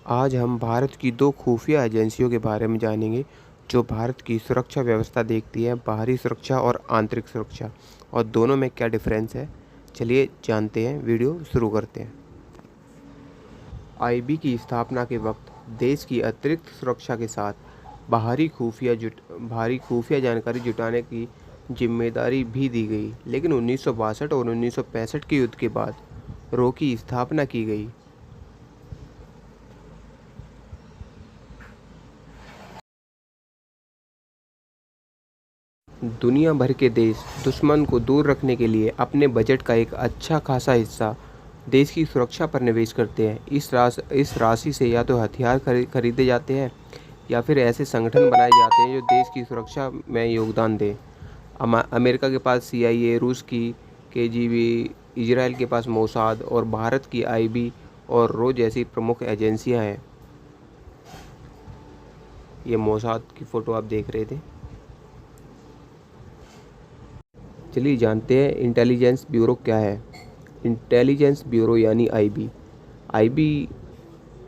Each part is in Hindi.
आज हम भारत की दो खुफिया एजेंसियों के बारे में जानेंगे जो भारत की सुरक्षा व्यवस्था देखती है, बाहरी सुरक्षा और आंतरिक सुरक्षा, और दोनों में क्या डिफरेंस है। चलिए जानते हैं, वीडियो शुरू करते हैं। आईबी की स्थापना के वक्त देश की अतिरिक्त सुरक्षा के साथ भारी खुफिया जानकारी जुटाने की जिम्मेदारी भी दी गई, लेकिन 1962 और 1965 के युद्ध के बाद रो की स्थापना की गई। दुनिया भर के देश दुश्मन को दूर रखने के लिए अपने बजट का एक अच्छा खासा हिस्सा देश की सुरक्षा पर निवेश करते हैं। इस राशि से या तो हथियार खरीदे जाते हैं या फिर ऐसे संगठन बनाए जाते हैं जो देश की सुरक्षा में योगदान दें। अमेरिका के पास CIA, रूस की KGB, इजराइल के पास मोसाद और भारत की आईबी और रो जैसी प्रमुख एजेंसियां हैं। ये मोसाद की फ़ोटो आप देख रहे थे। चलिए जानते हैं इंटेलिजेंस ब्यूरो क्या है। इंटेलिजेंस ब्यूरो यानी आईबी। आईबी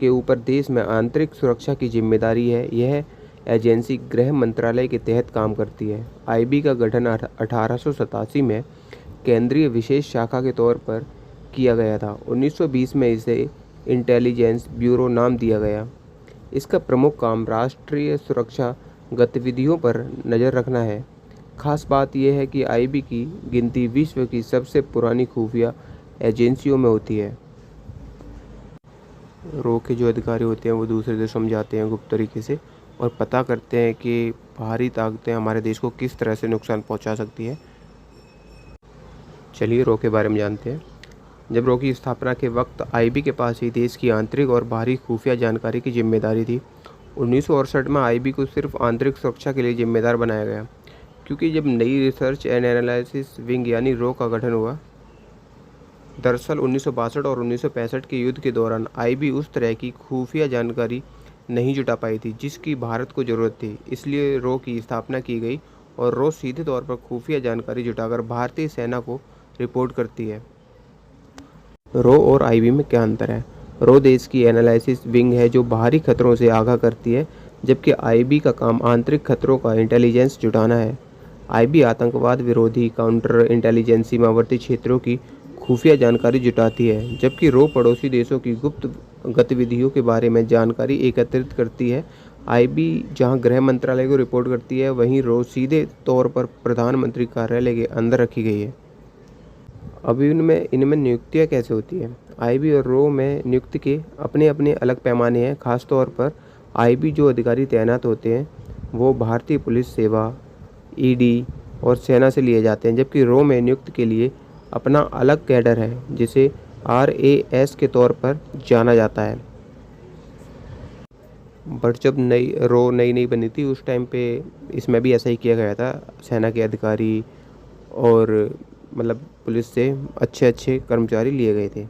के ऊपर देश में आंतरिक सुरक्षा की जिम्मेदारी है। यह एजेंसी गृह मंत्रालय के तहत काम करती है। आईबी का गठन 1887 में केंद्रीय विशेष शाखा के तौर पर किया गया था। 1920 में इसे इंटेलिजेंस ब्यूरो नाम दिया गया। इसका प्रमुख काम राष्ट्रीय सुरक्षा गतिविधियों पर नज़र रखना है। खास बात यह है कि आईबी की गिनती विश्व की सबसे पुरानी खुफिया एजेंसियों में होती है। रो के जो अधिकारी होते हैं वो दूसरे देशों में जाते हैं गुप्त तरीके से और पता करते हैं कि बाहरी ताकतें हमारे देश को किस तरह से नुकसान पहुंचा सकती है। चलिए रो के बारे में जानते हैं। जब रो की स्थापना के वक्त आईबी के पास ही देश की आंतरिक और बाहरी खुफिया जानकारी की जिम्मेदारी थी। 1968 में आईबी को सिर्फ आंतरिक सुरक्षा के लिए जिम्मेदार बनाया गया, क्योंकि जब नई रिसर्च एंड एनालिसिस विंग यानी रो का गठन हुआ। दरअसल 1962 और 1965 के युद्ध के दौरान आईबी उस तरह की खुफिया जानकारी नहीं जुटा पाई थी जिसकी भारत को ज़रूरत थी। इसलिए रो की स्थापना की गई और रो सीधे तौर पर खुफिया जानकारी जुटाकर भारतीय सेना को रिपोर्ट करती है। रो और आईबी में क्या अंतर है। रो देश की एनालिसिस विंग है जो बाहरी खतरों से आगाह करती है, जबकि आईबी का काम आंतरिक खतरों का इंटेलिजेंस जुटाना है। आईबी आतंकवाद विरोधी, काउंटर इंटेलिजेंस, सीमावर्ती क्षेत्रों की खुफिया जानकारी जुटाती है, जबकि रो पड़ोसी देशों की गुप्त गतिविधियों के बारे में जानकारी एकत्रित करती है। आईबी जहां गृह मंत्रालय को रिपोर्ट करती है, वहीं रो सीधे तौर पर प्रधानमंत्री कार्यालय के अंदर रखी गई है। अब इनमें नियुक्तियाँ कैसे होती हैं। आईबी और रो में नियुक्ति के अपने अपने अलग पैमाने हैं। खासतौर पर आईबी जो अधिकारी तैनात होते हैं वो भारतीय पुलिस सेवा, ईडी और सेना से लिए जाते हैं, जबकि रो में नियुक्त के लिए अपना अलग कैडर है जिसे RAS के तौर पर जाना जाता है। बट जब नई बनी थी उस टाइम पे इसमें भी ऐसा ही किया गया था। सेना के अधिकारी और मतलब पुलिस से अच्छे कर्मचारी लिए गए थे।